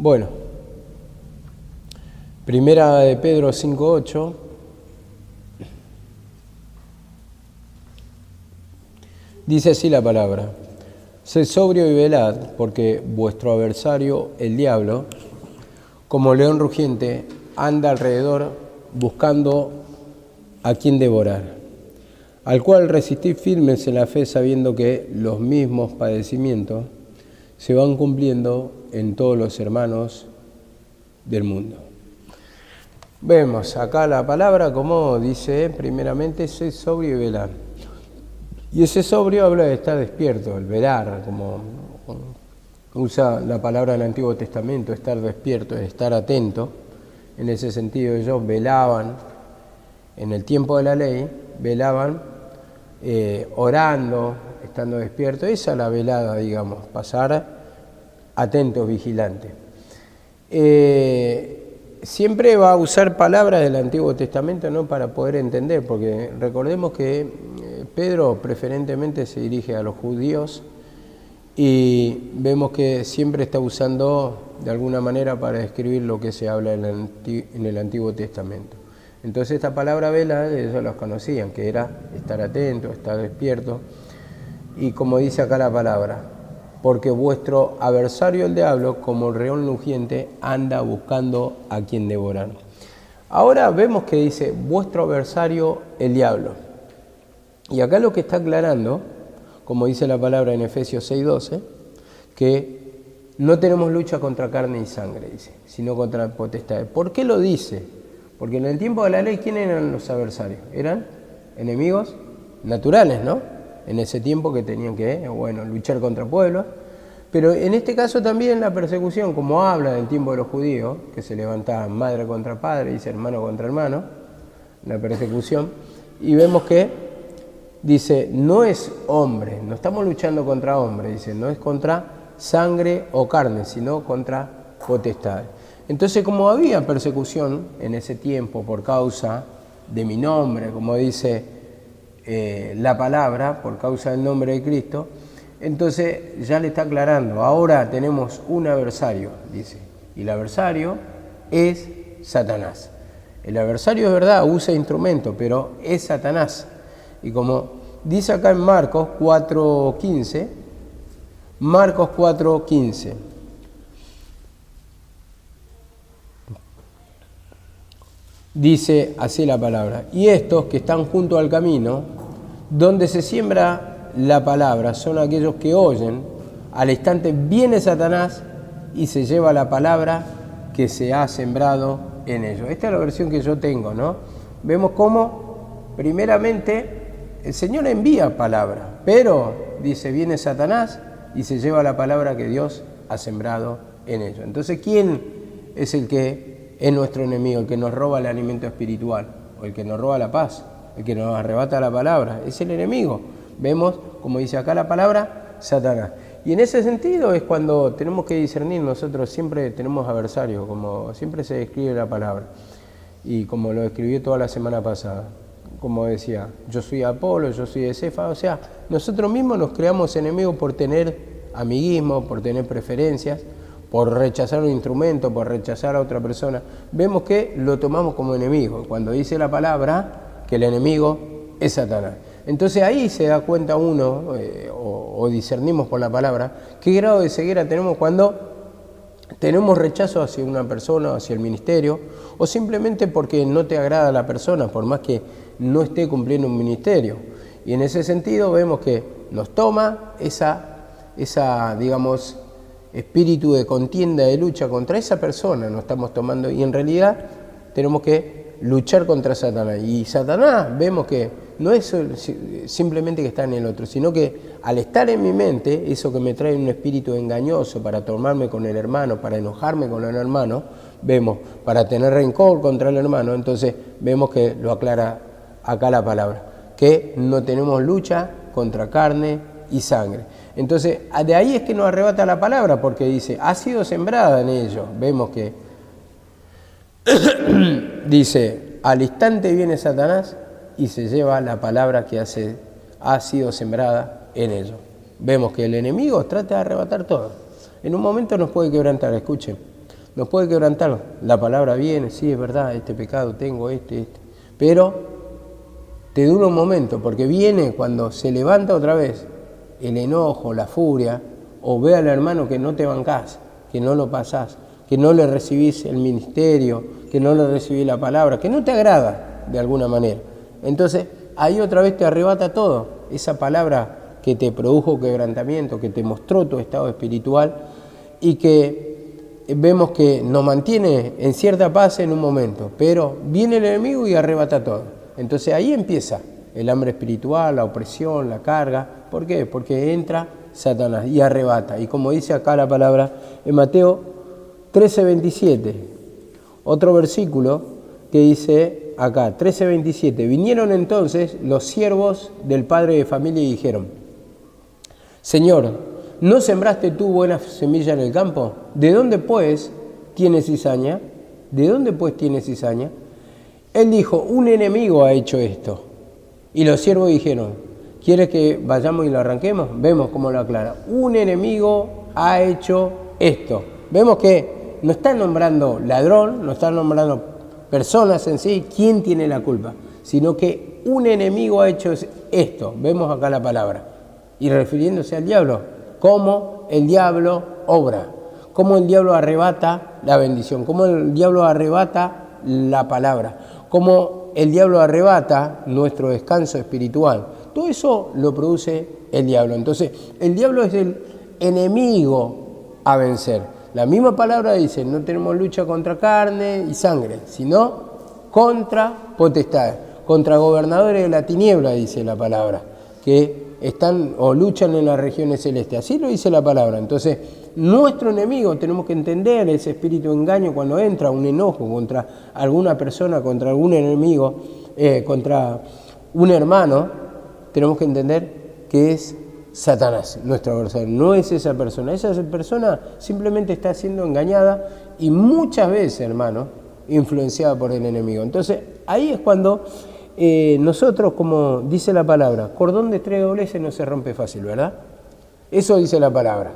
Bueno, primera de Pedro 5:8. Dice así la palabra: sed sobrio y velad, porque vuestro adversario, el diablo, como león rugiente, anda alrededor buscando a quien devorar, al cual resistid firmes en la fe, sabiendo que los mismos padecimientos se van cumpliendo en todos los hermanos del mundo. Vemos acá la palabra como dice, primeramente, sed sobrio y velad. Y ese sobrio habla de estar despierto, el velar, como usa la palabra del Antiguo Testamento, estar despierto, estar atento. En ese sentido ellos velaban, en el tiempo de la ley, velaban orando, estando despiertos. Esa es la velada, digamos, pasar atentos, vigilantes. Siempre va a usar palabras del Antiguo Testamento, ¿no?, para poder entender, porque recordemos que Pedro preferentemente se dirige a los judíos y vemos que siempre está usando de alguna manera para describir lo que se habla en el Antiguo Testamento. Entonces esta palabra vela, ellos los conocían, que era estar atento, estar despierto, y como dice acá la palabra, porque vuestro adversario el diablo, como el león rugiente, anda buscando a quien devorar. Ahora vemos que dice vuestro adversario el diablo. Y acá lo que está aclarando, como dice la palabra en Efesios 6:12, que no tenemos lucha contra carne y sangre, dice, sino contra potestades. ¿Por qué lo dice? Porque en el tiempo de la ley, ¿quiénes eran los adversarios? Eran enemigos naturales, ¿no? En ese tiempo que tenían que, luchar contra pueblos. Pero en este caso también la persecución, como habla del tiempo de los judíos, que se levantaban madre contra padre, dice hermano contra hermano, la persecución, y vemos que dice, no es hombre, no estamos luchando contra hombre, dice, no es contra sangre o carne, sino contra potestades. Entonces, como había persecución en ese tiempo por causa de mi nombre, como dice la palabra, por causa del nombre de Cristo, entonces ya le está aclarando, ahora tenemos un adversario, dice, y el adversario es Satanás. El adversario es verdad, usa instrumento, pero es Satanás. Y como dice acá en Marcos 4:15, dice así la palabra: y estos que están junto al camino, donde se siembra la palabra, son aquellos que oyen, al instante viene Satanás y se lleva la palabra que se ha sembrado en ellos. Esta es la versión que yo tengo, ¿no? Vemos cómo, primeramente, el Señor envía palabra, pero, dice, viene Satanás y se lleva la palabra que Dios ha sembrado en ellos. Entonces, ¿quién es el que es nuestro enemigo, el que nos roba el alimento espiritual, o el que nos roba la paz, el que nos arrebata la palabra? Es el enemigo. Vemos, como dice acá la palabra, Satanás. Y en ese sentido es cuando tenemos que discernir. Nosotros siempre tenemos adversarios, como siempre se describe la palabra, y como lo escribió toda la semana pasada, como decía, yo soy Apolo, yo soy de Cefa. O sea, nosotros mismos nos creamos enemigos por tener amiguismo, por tener preferencias, por rechazar un instrumento, por rechazar a otra persona. Vemos que lo tomamos como enemigo, cuando dice la palabra que el enemigo es Satanás. Entonces ahí se da cuenta uno, o discernimos por la palabra, qué grado de ceguera tenemos cuando tenemos rechazo hacia una persona, hacia el ministerio, o simplemente porque no te agrada la persona, por más que no esté cumpliendo un ministerio. Y en ese sentido vemos que nos toma esa digamos, espíritu de contienda, de lucha contra esa persona, nos estamos tomando, y en realidad tenemos que luchar contra Satanás. Y Satanás vemos que no es simplemente que está en el otro, sino que al estar en mi mente, eso que me trae un espíritu engañoso para tomarme con el hermano, para enojarme con el hermano, vemos, para tener rencor contra el hermano, entonces vemos que lo aclara acá la palabra, que no tenemos lucha contra carne y sangre. Entonces, de ahí es que nos arrebata la palabra, porque dice, ha sido sembrada en ellos. Vemos que dice, al instante viene Satanás y se lleva la palabra que ha sido sembrada en ellos. Vemos que el enemigo trata de arrebatar todo. En un momento nos puede quebrantar, escuchen. Nos puede quebrantar. La palabra viene, sí, es verdad, este pecado tengo, pero te dura un momento, porque viene cuando se levanta otra vez el enojo, la furia, o ve al hermano que no te bancás, que no lo pasás, que no le recibís el ministerio, que no le recibís la palabra, que no te agrada de alguna manera. Entonces, ahí otra vez te arrebata todo. Esa palabra que te produjo quebrantamiento, que te mostró tu estado espiritual y que vemos que nos mantiene en cierta paz en un momento, pero viene el enemigo y arrebata todo. Entonces ahí empieza el hambre espiritual, la opresión, la carga. ¿Por qué? Porque entra Satanás y arrebata. Y como dice acá la palabra en Mateo 13:27, otro versículo que dice acá, 13:27, vinieron entonces los siervos del padre de familia y dijeron: Señor, ¿no sembraste tú buena semilla en el campo? ¿De dónde pues tienes cizaña? ¿De dónde pues tienes cizaña? Él dijo: un enemigo ha hecho esto. Y los siervos dijeron: ¿quieres que vayamos y lo arranquemos? Vemos cómo lo aclara. Un enemigo ha hecho esto. Vemos que no está nombrando ladrón, no está nombrando personas en sí, quién tiene la culpa, sino que un enemigo ha hecho esto. Vemos acá la palabra. Y refiriéndose al diablo, cómo el diablo obra, cómo el diablo arrebata la bendición, cómo el diablo arrebata la palabra, cómo el diablo arrebata nuestro descanso espiritual. Todo eso lo produce el diablo. Entonces, el diablo es el enemigo a vencer. La misma palabra dice: no tenemos lucha contra carne y sangre, sino contra potestades, contra gobernadores de la tiniebla, dice la palabra, que están o luchan en las regiones celestes. Así lo dice la palabra. Entonces, nuestro enemigo, tenemos que entender ese espíritu de engaño cuando entra un enojo contra alguna persona, contra algún enemigo, contra un hermano. Tenemos que entender que es Satanás, nuestro adversario. No es esa persona. Esa persona simplemente está siendo engañada y muchas veces, hermano, influenciada por el enemigo. Entonces, ahí es cuando nosotros, como dice la palabra, cordón de 3 dobleces no se rompe fácil, ¿verdad? Eso dice la palabra.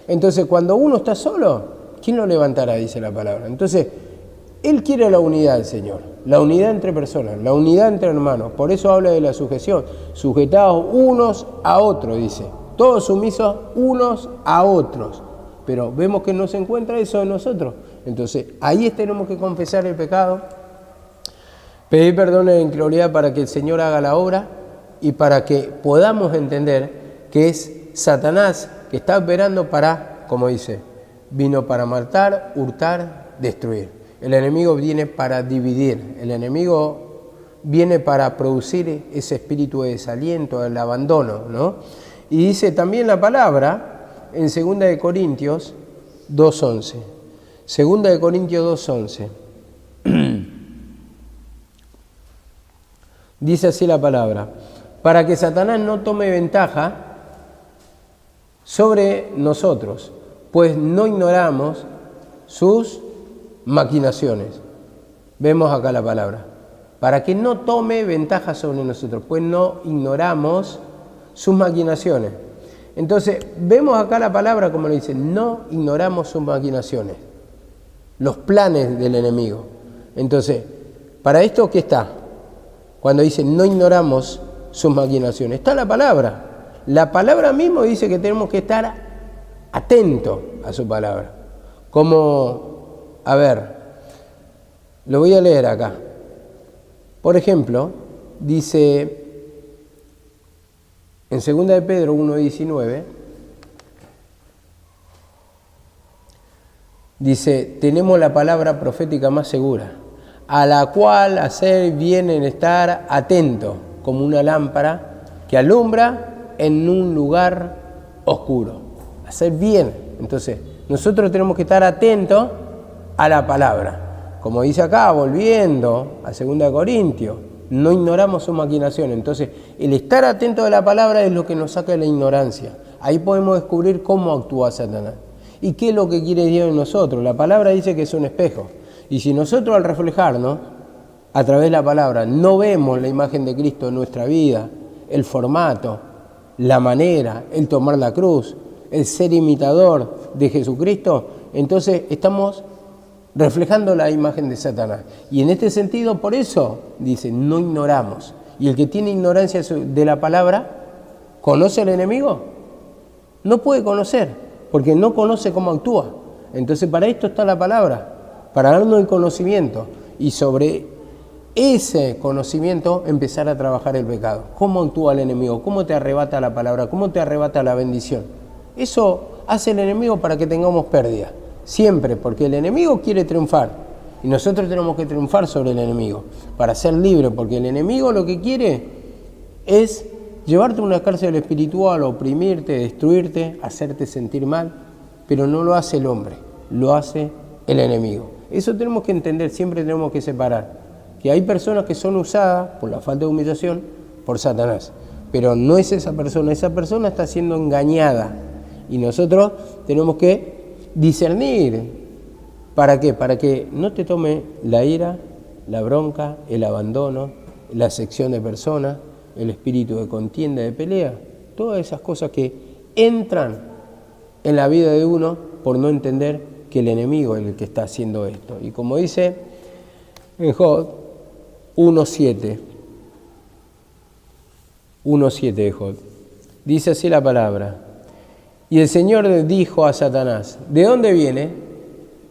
Entonces, cuando uno está solo, ¿quién lo levantará? Dice la palabra. Entonces, Él quiere la unidad del Señor, la unidad entre personas, la unidad entre hermanos. Por eso habla de la sujeción, sujetados unos a otros, dice. Todos sumisos unos a otros. Pero vemos que no se encuentra eso en nosotros. Entonces, ahí tenemos que confesar el pecado, pedir perdón en incredulidad para que el Señor haga la obra y para que podamos entender que es Satanás que está operando para, como dice, vino para matar, hurtar, destruir. El enemigo viene para dividir, el enemigo viene para producir ese espíritu de desaliento, el abandono, ¿no? Y dice también la palabra en 2 Corintios 2:11. 2 Corintios 2:11. Dice así la palabra: para que Satanás no tome ventaja sobre nosotros, pues no ignoramos sus maquinaciones. Vemos acá la palabra: para que no tome ventaja sobre nosotros, pues no ignoramos sus maquinaciones. Entonces, vemos acá la palabra como lo dice: no ignoramos sus maquinaciones, los planes del enemigo. Entonces, ¿para esto qué está? Cuando dice no ignoramos sus maquinaciones, está la palabra. La palabra mismo dice que tenemos que estar atentos a su palabra. Como, a ver, lo voy a leer acá. Por ejemplo, dice en 2 de Pedro 1:19, dice: tenemos la palabra profética más segura, a la cual hacer bien en estar atento, como una lámpara que alumbra en un lugar oscuro. Hacer bien. Entonces, nosotros tenemos que estar atentos a la palabra. Como dice acá, volviendo a 2 Corintios, no ignoramos su maquinación. Entonces, el estar atento a la palabra es lo que nos saca de la ignorancia. Ahí podemos descubrir cómo actúa Satanás y qué es lo que quiere Dios en nosotros. La palabra dice que es un espejo. Y si nosotros al reflejarnos a través de la palabra no vemos la imagen de Cristo en nuestra vida, el formato, la manera, el tomar la cruz, el ser imitador de Jesucristo, entonces estamos reflejando la imagen de Satanás. Y en este sentido, por eso, dice, no ignoramos. Y el que tiene ignorancia de la palabra, ¿conoce al enemigo? No puede conocer, porque no conoce cómo actúa. Entonces, para esto está la palabra, para darnos el conocimiento. Y sobre ese conocimiento empezar a trabajar el pecado. ¿Cómo actúa el enemigo? ¿Cómo te arrebata la palabra? ¿Cómo te arrebata la bendición? Eso hace el enemigo para que tengamos pérdida. Siempre, porque el enemigo quiere triunfar. Y nosotros tenemos que triunfar sobre el enemigo para ser libres, porque el enemigo lo que quiere es llevarte a una cárcel espiritual, oprimirte, destruirte, hacerte sentir mal, pero no lo hace el hombre, lo hace el enemigo. Eso tenemos que entender, siempre tenemos que separar, que hay personas que son usadas por la falta de humillación por Satanás, pero no es esa persona está siendo engañada y nosotros tenemos que discernir. ¿Para qué? Para que no te tome la ira, la bronca, el abandono, la acepción de personas, el espíritu de contienda, de pelea, todas esas cosas que entran en la vida de uno por no entender que el enemigo es el que está haciendo esto. Y como dice en Job 1.7 de Job, dice así la palabra: y el Señor dijo a Satanás, ¿de dónde viene?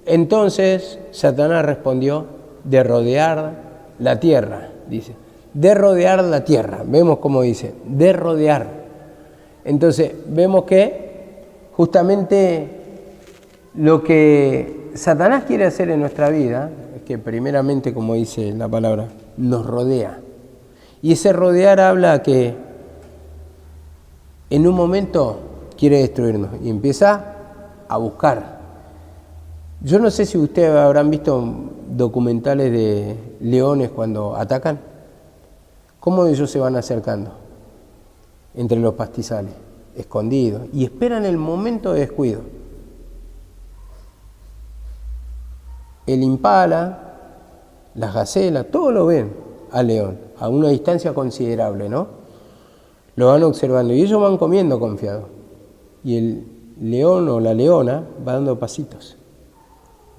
Entonces Satanás respondió, de rodear la tierra, dice, de rodear la tierra. Vemos cómo dice, de rodear. Entonces vemos que justamente lo que Satanás quiere hacer en nuestra vida es que primeramente, como dice la palabra, nos rodea. Y ese rodear habla que en un momento quiere destruirnos y empieza a buscar. Yo no sé si ustedes habrán visto documentales de leones cuando atacan, cómo ellos se van acercando entre los pastizales, escondidos, y esperan el momento de descuido. El impala, las gacelas, todo lo ven al león, a una distancia considerable, ¿no? Lo van observando y ellos van comiendo confiados. Y el león o la leona va dando pasitos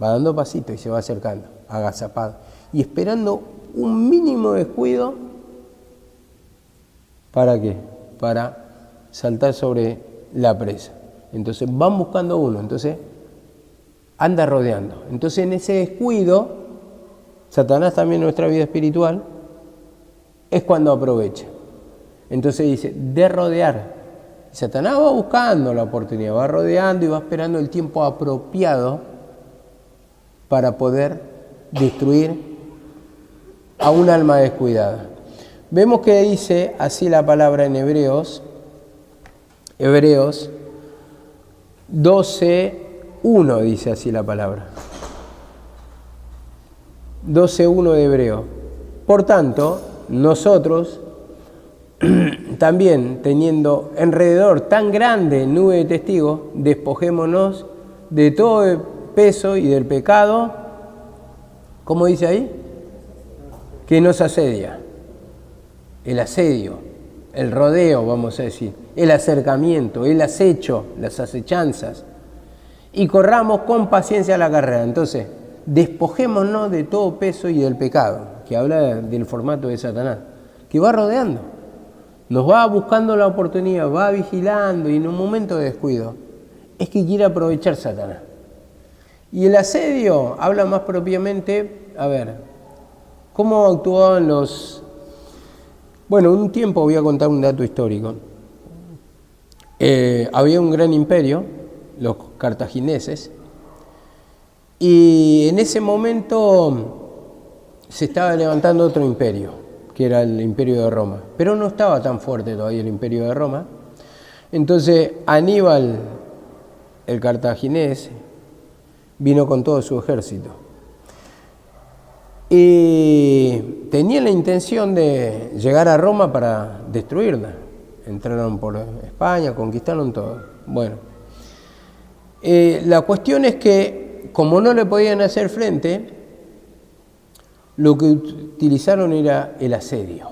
y se va acercando, agazapado, y esperando un mínimo descuido. ¿Para qué? Para saltar sobre la presa. Entonces van buscando uno, entonces anda rodeando. Entonces en ese descuido, Satanás también en nuestra vida espiritual, es cuando aprovecha. Entonces dice, de rodear. Satanás va buscando la oportunidad, va rodeando y va esperando el tiempo apropiado para poder destruir a un alma descuidada. Vemos que dice así la palabra en Hebreos 12:1 dice así la palabra. 12:1 de Hebreo. Por tanto, nosotros también, teniendo alrededor tan grande nube de testigos, despojémonos de todo el peso y del pecado, ¿cómo dice ahí? Que nos asedia. El asedio, el rodeo, vamos a decir, el acercamiento, el acecho, las acechanzas, y corramos con paciencia la carrera. Entonces, despojémonos de todo peso y del pecado, que habla del formato de Satanás, que va rodeando, nos va buscando la oportunidad, va vigilando, y en un momento de descuido es que quiere aprovechar Satanás. Y el asedio habla más propiamente, a ver, cómo actuaban los... Bueno, un tiempo voy a contar un dato histórico. Había un gran imperio, los cartagineses, y en ese momento se estaba levantando otro imperio, que era el imperio de Roma, pero no estaba tan fuerte todavía el imperio de Roma. Entonces Aníbal, el cartaginés, vino con todo su ejército y tenía la intención de llegar a Roma para destruirla. Entraron por España, conquistaron todo. Bueno, la cuestión es que como no le podían hacer frente, lo que utilizaron era el asedio.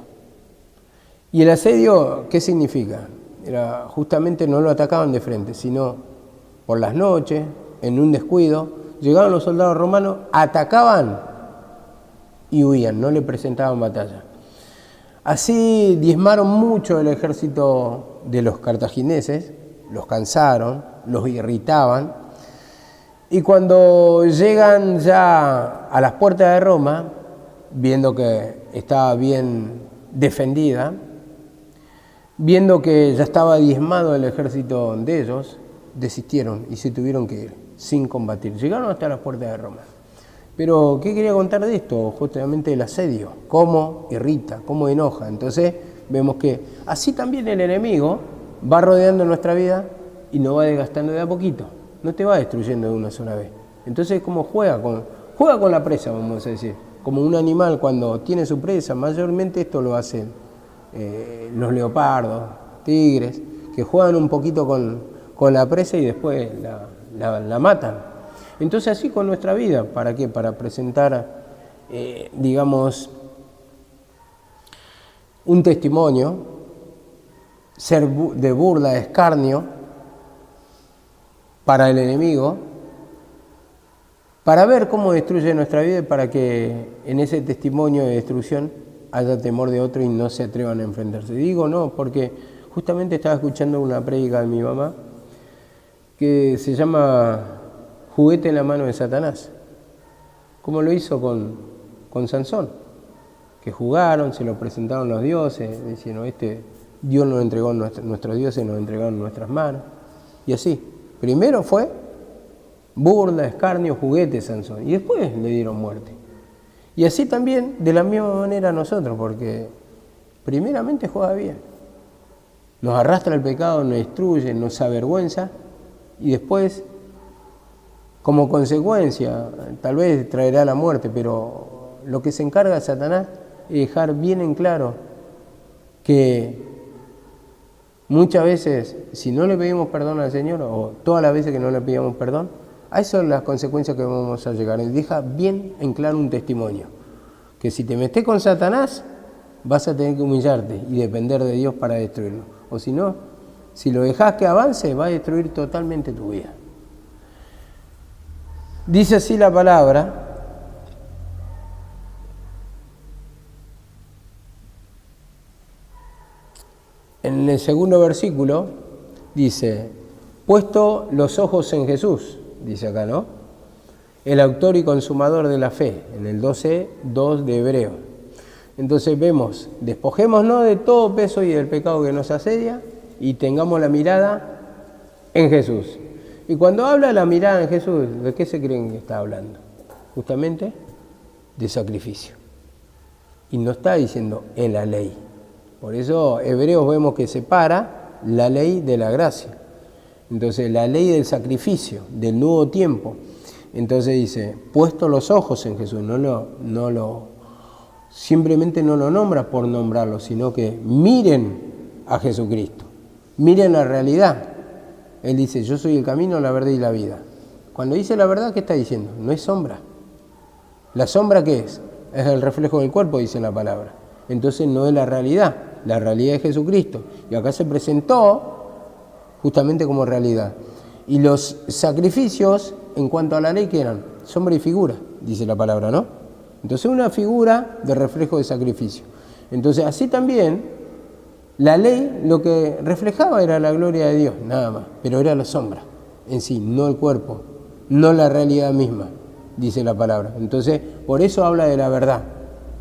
¿Y el asedio qué significa? Era justamente no lo atacaban de frente, sino por las noches, en un descuido, llegaban los soldados romanos, atacaban y huían, no le presentaban batalla. Así diezmaron mucho el ejército de los cartagineses, los cansaron, los irritaban, y cuando llegan ya a las puertas de Roma, viendo que estaba bien defendida, viendo que ya estaba diezmado el ejército de ellos, desistieron y se tuvieron que ir sin combatir. Llegaron hasta las puertas de Roma. Pero, ¿qué quería contar de esto? Justamente el asedio, cómo irrita, cómo enoja. Entonces, vemos que así también el enemigo va rodeando nuestra vida y nos va desgastando de a poquito. No te va destruyendo de una sola vez. Entonces, como juega con la presa, vamos a decir. Como un animal cuando tiene su presa, mayormente esto lo hacen los leopardos, tigres, que juegan un poquito con la presa y después la matan. Entonces así con nuestra vida, ¿para qué? Para presentar, digamos, un testimonio, ser de burla, de escarnio para el enemigo, para ver cómo destruye nuestra vida y para que en ese testimonio de destrucción haya temor de otro y no se atrevan a enfrentarse. Digo no, porque justamente estaba escuchando una prédica de mi mamá que se llama Juguete en la mano de Satanás, como lo hizo con Sansón, que jugaron, se lo presentaron los dioses, diciendo, Dios nos entregó, nuestros dioses nos entregaron en nuestras manos, y así. Primero fue burla, escarnio, juguete Sansón, y después le dieron muerte. Y así también, de la misma manera nosotros, porque primeramente juega bien, nos arrastra el pecado, nos destruye, nos avergüenza, y después, como consecuencia, tal vez traerá la muerte, pero lo que se encarga Satanás es dejar bien en claro que muchas veces, si no le pedimos perdón al Señor, o todas las veces que no le pidamos perdón, a eso son las consecuencias que vamos a llegar. Y deja bien en claro un testimonio, que si te metes con Satanás, vas a tener que humillarte y depender de Dios para destruirlo. O si no, si lo dejas que avance, va a destruir totalmente tu vida. Dice así la palabra, en el segundo versículo, dice, puesto los ojos en Jesús, dice acá, ¿no? El autor y consumador de la fe, en el 12:2 de Hebreo. Entonces vemos, despojémonos de todo peso y del pecado que nos asedia y tengamos la mirada en Jesús. Y cuando habla de la mirada en Jesús, ¿de qué se creen que está hablando? Justamente de sacrificio. Y no está diciendo en la ley. Por eso Hebreos vemos que separa la ley de la gracia. Entonces la ley del sacrificio, del nuevo tiempo. Entonces dice, puesto los ojos en Jesús, simplemente no lo nombra por nombrarlo, sino que miren a Jesucristo, miren la realidad. Él dice, yo soy el camino, la verdad y la vida. Cuando dice la verdad, ¿qué está diciendo? No es sombra. ¿La sombra qué es? Es el reflejo del cuerpo, dice la palabra. Entonces no es la realidad es Jesucristo. Y acá se presentó justamente como realidad. Y los sacrificios, en cuanto a la ley, ¿qué eran? Sombra y figura, dice la palabra, ¿no? Entonces una figura de reflejo de sacrificio. Entonces así también la ley lo que reflejaba era la gloria de Dios, nada más, pero era la sombra en sí, no el cuerpo, no la realidad misma, dice la palabra. Entonces, por eso habla de la verdad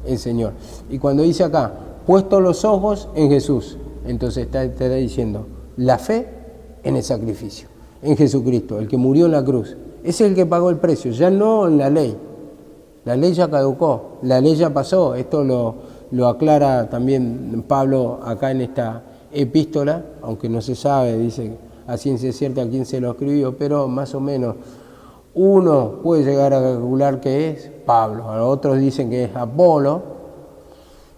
el Señor. Y cuando dice acá, puesto los ojos en Jesús, entonces está diciendo la fe en el sacrificio, en Jesucristo, el que murió en la cruz. Ese es el que pagó el precio, ya no en la ley. La ley ya caducó, la ley ya pasó, esto lo aclara también Pablo acá en esta epístola, aunque no se sabe, dice a ciencia cierta a quién se lo escribió, pero más o menos uno puede llegar a calcular que es Pablo, a otros dicen que es Apolo,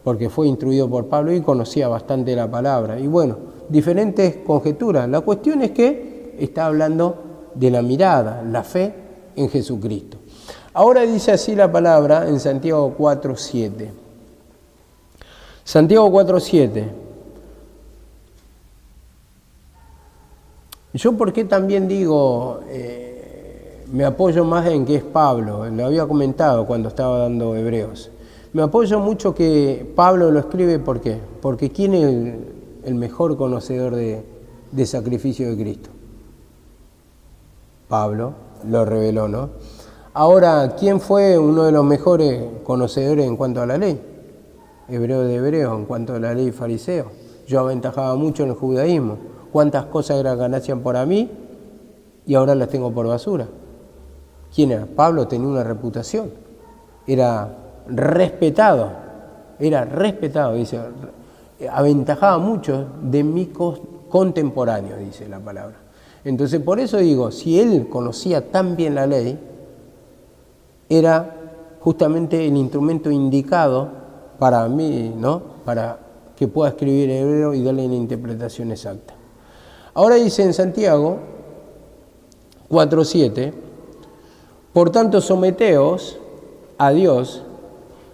porque fue instruido por Pablo y conocía bastante la palabra. Y bueno, diferentes conjeturas. La cuestión es que está hablando de la mirada, la fe en Jesucristo. Ahora dice así la palabra en Santiago 4:7. Santiago 4:7. Yo por qué también digo me apoyo más en que es Pablo, lo había comentado cuando estaba dando Hebreos. Me apoyo mucho que Pablo lo escribe, ¿por qué? Porque ¿quién es el mejor conocedor de sacrificio de Cristo? Pablo lo reveló, ¿no? Ahora, ¿quién fue uno de los mejores conocedores en cuanto a la ley? Hebreo de Hebreos, en cuanto a la ley fariseo. Yo aventajaba mucho en el judaísmo. ¿Cuántas cosas eran ganancias para mí y ahora las tengo por basura? ¿Quién era? Pablo tenía una reputación. Era respetado, dice. Aventajaba mucho de mis contemporáneos, dice la palabra. Entonces, por eso digo, si él conocía tan bien la ley, era justamente el instrumento indicado para mí, ¿no? Para que pueda escribir en hebreo y darle una interpretación exacta. Ahora dice en Santiago 4:7, por tanto someteos a Dios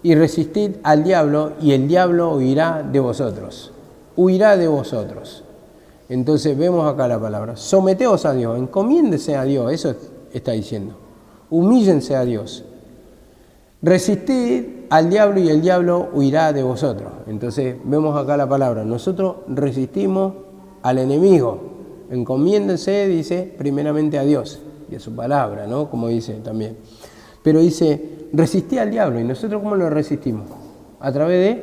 y resistid al diablo y el diablo huirá de vosotros. Huirá de vosotros. Entonces vemos acá la palabra, someteos a Dios, encomiéndese a Dios, eso está diciendo. Humíllense a Dios. Resistid al diablo y el diablo huirá de vosotros. Entonces vemos acá la palabra, nosotros resistimos al enemigo. Encomiéndense, dice, primeramente a Dios y a su palabra, ¿no? Como dice también. Pero dice, resistí al diablo. ¿Y nosotros cómo lo resistimos? A través de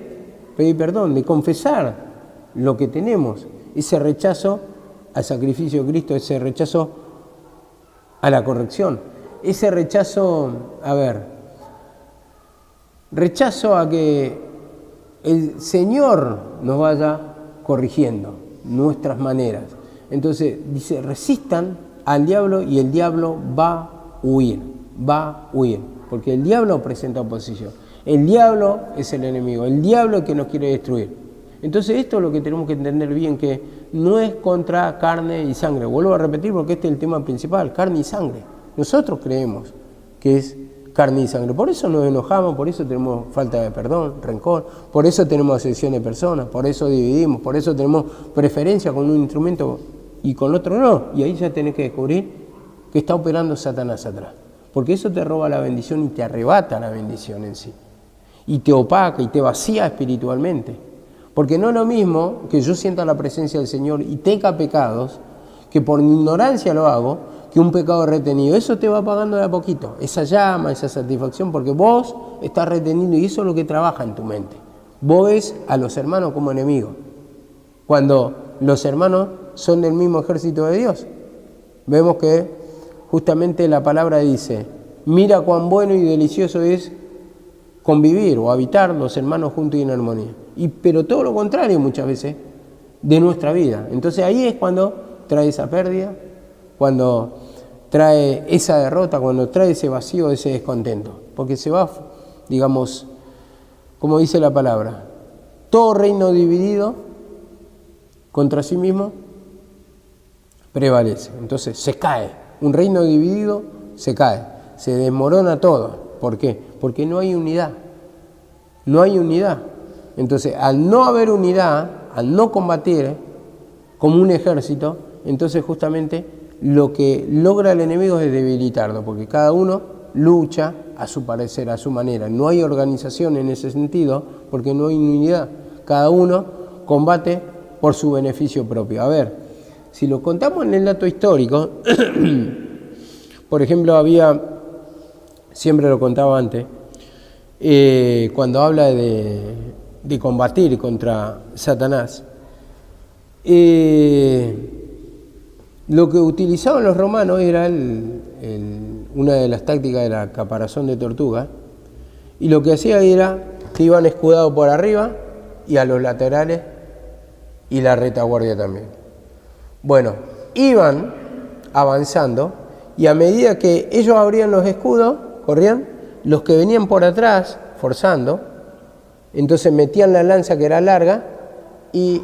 pedir perdón, de confesar lo que tenemos. Ese rechazo al sacrificio de Cristo, ese rechazo a la corrección. Ese rechazo, rechazo a que el Señor nos vaya corrigiendo nuestras maneras. Entonces dice, resistan al diablo y el diablo va a huir, porque el diablo presenta oposición. El diablo es el enemigo, el diablo es el que nos quiere destruir. Entonces esto es lo que tenemos que entender bien, que no es contra carne y sangre. Vuelvo a repetir porque este es el tema principal, carne y sangre. Nosotros creemos que es carne y sangre. Por eso nos enojamos, por eso tenemos falta de perdón, rencor, por eso tenemos asociación de personas, por eso dividimos, por eso tenemos preferencia con un instrumento y con otro no. Y ahí ya tenés que descubrir que está operando Satanás atrás. Porque eso te roba la bendición y te arrebata la bendición en sí. Y te opaca y te vacía espiritualmente. Porque no es lo mismo que yo sienta la presencia del Señor y tenga pecados, que por mi ignorancia lo hago, que un pecado retenido. Eso te va apagando de a poquito, esa llama, esa satisfacción, porque vos estás reteniendo y eso es lo que trabaja en tu mente. Vos ves a los hermanos como enemigos, cuando los hermanos son del mismo ejército de Dios. Vemos que justamente la palabra dice, mira cuán bueno y delicioso es convivir o habitar los hermanos juntos y en armonía. Pero todo lo contrario muchas veces de nuestra vida. Entonces ahí es cuando trae esa pérdida, cuando trae esa derrota, cuando trae ese vacío, ese descontento. Porque se va, digamos, como dice la palabra, todo reino dividido contra sí mismo prevalece. Entonces se cae. Un reino dividido se cae, se desmorona todo. ¿Por qué? Porque no hay unidad. No hay unidad. Entonces, al no haber unidad, al no combatir como un ejército, entonces justamente lo que logra el enemigo es debilitarlo, porque cada uno lucha a su parecer, a su manera. No hay organización en ese sentido, porque no hay unidad. Cada uno combate por su beneficio propio. A ver, si lo contamos en el dato histórico, por ejemplo, siempre lo contaba antes, cuando habla de combatir contra Satanás, lo que utilizaban los romanos era una de las tácticas de la caparazón de tortuga, y lo que hacía era que iban escudados por arriba y a los laterales y la retaguardia también. Bueno, iban avanzando y a medida que ellos abrían los escudos, corrían, los que venían por atrás, forzando, entonces metían la lanza que era larga y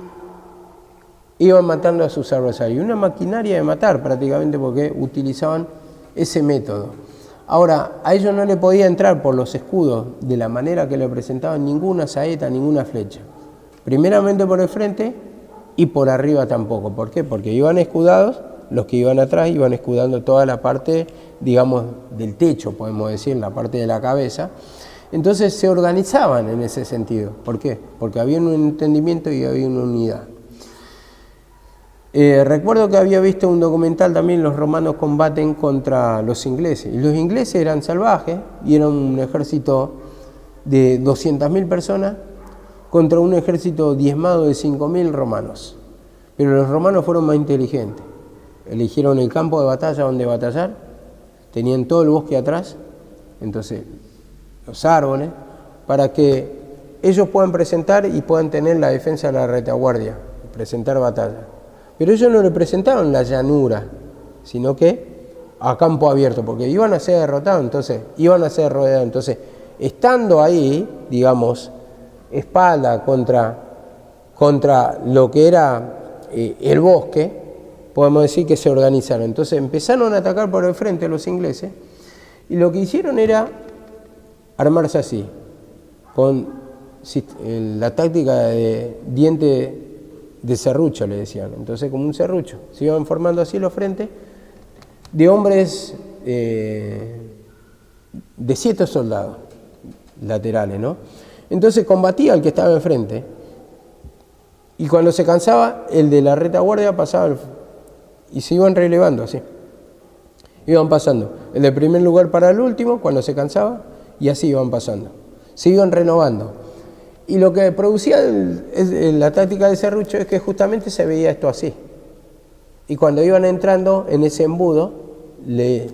iban matando a sus adversarios. Una maquinaria de matar prácticamente, porque utilizaban ese método. Ahora, a ellos no le podía entrar por los escudos de la manera que le presentaban ninguna saeta, ninguna flecha. Primeramente por el frente y por arriba tampoco. ¿Por qué? Porque iban escudados los que iban atrás iban escudando toda la parte, digamos, del techo, podemos decir, la parte de la cabeza. Entonces se organizaban en ese sentido. ¿Por qué? Porque había un entendimiento y había una unidad. Recuerdo que había visto un documental también, los romanos combaten contra los ingleses. Y los ingleses eran salvajes y eran un ejército de 200.000 personas contra un ejército diezmado de 5.000 romanos. Pero los romanos fueron más inteligentes. Eligieron el campo de batalla donde batallar, tenían todo el bosque atrás, entonces los árboles, para que ellos puedan presentar y puedan tener la defensa de la retaguardia, presentar batalla. Pero ellos no le presentaron la llanura, sino que a campo abierto, porque iban a ser derrotados, entonces iban a ser rodeados. Entonces, estando ahí, digamos, espalda contra lo que era el bosque, podemos decir que se organizaron. Entonces empezaron a atacar por el frente los ingleses y lo que hicieron era armarse así, con la táctica de diente de serrucho, le decían. Entonces, como un serrucho, se iban formando así los frentes de hombres de 7 soldados laterales, ¿no? Entonces combatía al que estaba enfrente y cuando se cansaba, el de la retaguardia pasaba y se iban relevando así. Iban pasando el de primer lugar para el último cuando se cansaba y así iban pasando. Se iban renovando. Y lo que producía la táctica de serrucho es que justamente se veía esto así. Y cuando iban entrando en ese embudo, le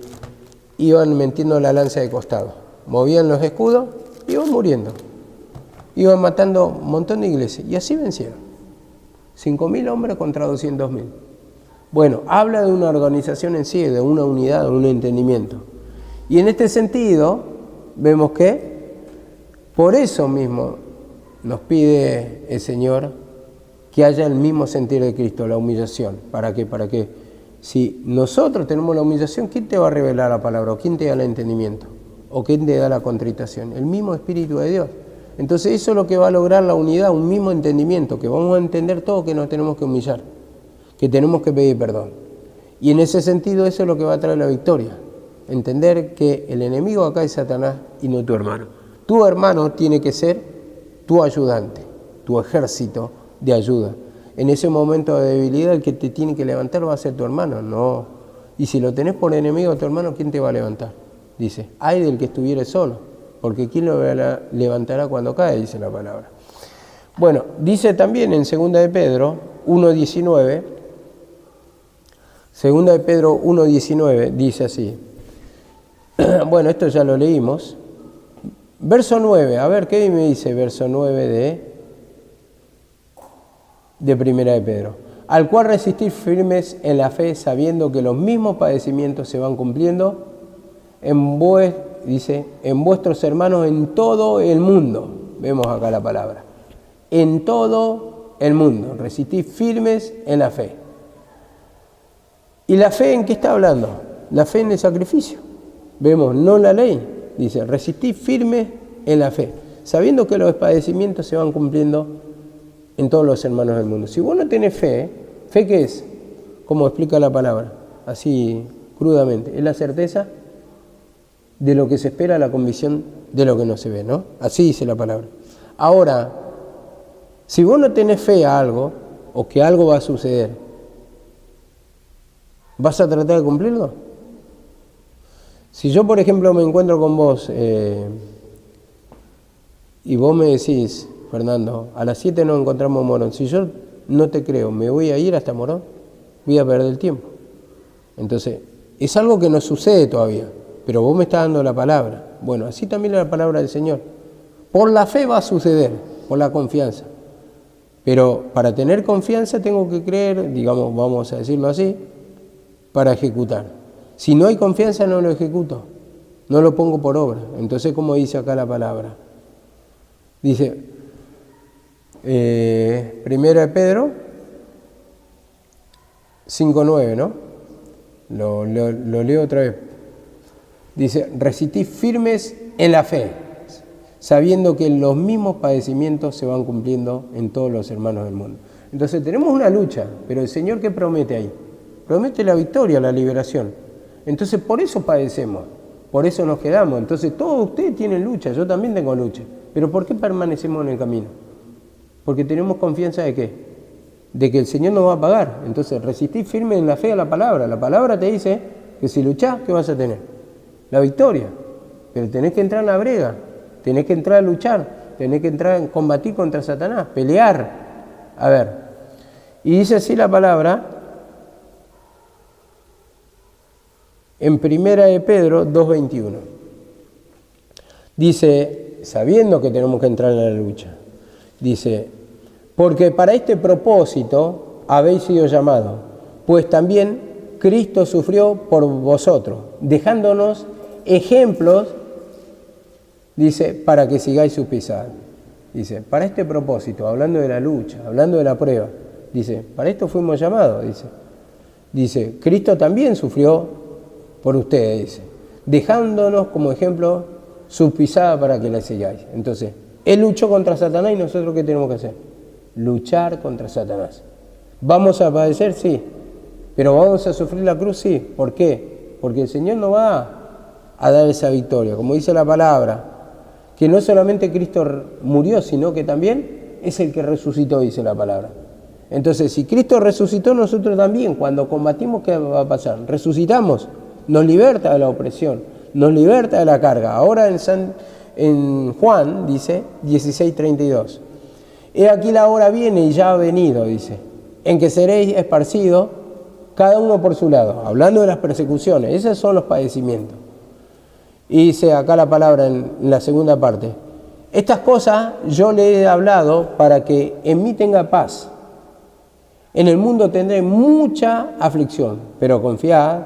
iban metiendo la lanza de costado. Movían los escudos, iban muriendo. Iban matando un montón de iglesias. Y así vencieron. 5.000 hombres contra 200.000. Bueno, habla de una organización en sí, de una unidad, de un entendimiento. Y en este sentido, vemos que por eso mismo nos pide el Señor que haya el mismo sentir de Cristo, la humillación. ¿Para qué? Para que si nosotros tenemos la humillación, ¿quién te va a revelar la palabra? ¿O quién te da el entendimiento? ¿O quién te da la contritación? El mismo Espíritu de Dios. Entonces eso es lo que va a lograr la unidad, un mismo entendimiento, que vamos a entender todo que nos tenemos que humillar, que tenemos que pedir perdón. Y en ese sentido eso es lo que va a traer la victoria. Entender que el enemigo acá es Satanás y no tu hermano. Tu hermano tiene que ser tu ayudante, tu ejército de ayuda. En ese momento de debilidad el que te tiene que levantar va a ser tu hermano, no. Y si lo tenés por enemigo a tu hermano, ¿quién te va a levantar? Dice, ay del que estuviere solo, porque ¿quién lo levantará cuando cae? Dice la palabra. Bueno, dice también en 2 de Pedro 1.19, 2 de Pedro 1.19 dice así. Bueno, esto ya lo leímos. Verso 9, a ver, ¿qué me dice verso 9 de Primera de Pedro? Al cual resistir firmes en la fe, sabiendo que los mismos padecimientos se van cumpliendo dice, en vuestros hermanos en todo el mundo. Vemos acá la palabra. En todo el mundo. Resistir firmes en la fe. ¿Y la fe en qué está hablando? La fe en el sacrificio. Vemos, no la ley. Dice, resistir firme en la fe, sabiendo que los padecimientos se van cumpliendo en todos los hermanos del mundo. Si vos no tenés fe, ¿fe qué es? Como explica la palabra, así crudamente, es la certeza de lo que se espera, la convicción de lo que no se ve, ¿no? Así dice la palabra. Ahora, si vos no tenés fe a algo, o que algo va a suceder, ¿vas a tratar de cumplirlo? Si yo, por ejemplo, me encuentro con vos y vos me decís, Fernando, a las 7 nos encontramos en Morón. Si yo no te creo, ¿me voy a ir hasta Morón? Voy a perder el tiempo. Entonces, es algo que no sucede todavía, pero vos me estás dando la palabra. Bueno, así también es la palabra del Señor. Por la fe va a suceder, por la confianza. Pero para tener confianza tengo que creer, digamos, vamos a decirlo así, para ejecutar. Si no hay confianza no lo ejecuto, no lo pongo por obra. Entonces, ¿cómo dice acá la palabra? Dice, Primera de Pedro 5.9, ¿no? Lo leo otra vez. Dice, resistid firmes en la fe, sabiendo que los mismos padecimientos se van cumpliendo en todos los hermanos del mundo. Entonces tenemos una lucha, pero el Señor, ¿qué promete ahí? promete la victoria, la liberación. Entonces por eso padecemos, por eso nos quedamos. Entonces todos ustedes tienen lucha, yo también tengo lucha. Pero ¿por qué permanecemos en el camino? Porque tenemos confianza de ¿qué? De que el Señor nos va a pagar. Entonces resistí firme en la fe a la palabra. La palabra te dice que si luchás, ¿qué vas a tener? La victoria. Pero tenés que entrar en la brega, tenés que entrar a luchar, tenés que entrar en combatir contra Satanás, pelear. A ver, y dice así la palabra en 1 de Pedro 2:21. Dice, sabiendo que tenemos que entrar en la lucha, dice, porque para este propósito habéis sido llamados, pues también Cristo sufrió por vosotros, dejándonos ejemplos, dice, para que sigáis sus pisadas. Dice, para este propósito, hablando de la lucha, hablando de la prueba, dice, para esto fuimos llamados, dice, Cristo también sufrió por ustedes, dice, dejándonos como ejemplo sus pisadas para que las sigáis. Entonces, Él luchó contra Satanás y nosotros ¿qué tenemos que hacer? Luchar contra Satanás. ¿Vamos a padecer? Sí. ¿Pero vamos a sufrir la cruz? Sí. ¿Por qué? Porque el Señor nos va a dar esa victoria. Como dice la palabra, que no solamente Cristo murió, sino que también es el que resucitó, dice la palabra. Entonces, si Cristo resucitó, nosotros también, cuando combatimos, ¿qué va a pasar? Resucitamos, nos liberta de la opresión, nos liberta de la carga. Ahora en Juan, dice, 16:32. He aquí la hora viene y ya ha venido, dice, en que seréis esparcidos, cada uno por su lado. Hablando de las persecuciones, esos son los padecimientos. Y dice acá la palabra en la segunda parte. Estas cosas yo le he hablado para que en mí tenga paz. En el mundo tendré mucha aflicción, pero confiad,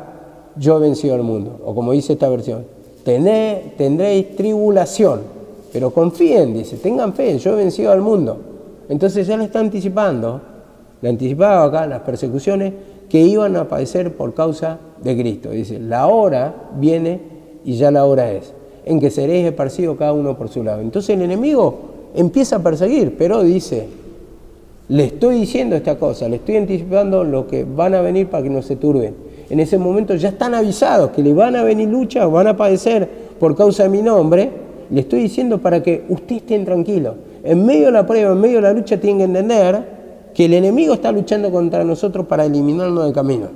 yo he vencido al mundo. O como dice esta versión, tendréis tribulación, pero confíen, dice, tengan fe, yo he vencido al mundo. Entonces ya le está anticipando, le anticipaba acá las persecuciones que iban a padecer por causa de Cristo. Dice, la hora viene y ya la hora es, en que seréis esparcidos cada uno por su lado. Entonces el enemigo empieza a perseguir, pero dice, le estoy diciendo esta cosa, le estoy anticipando lo que van a venir para que no se turben. En ese momento ya están avisados que le van a venir luchas, van a padecer por causa de mi nombre. Le estoy diciendo para que ustedes estén tranquilos. En medio de la prueba, en medio de la lucha, tienen que entender que el enemigo está luchando contra nosotros para eliminarnos del camino.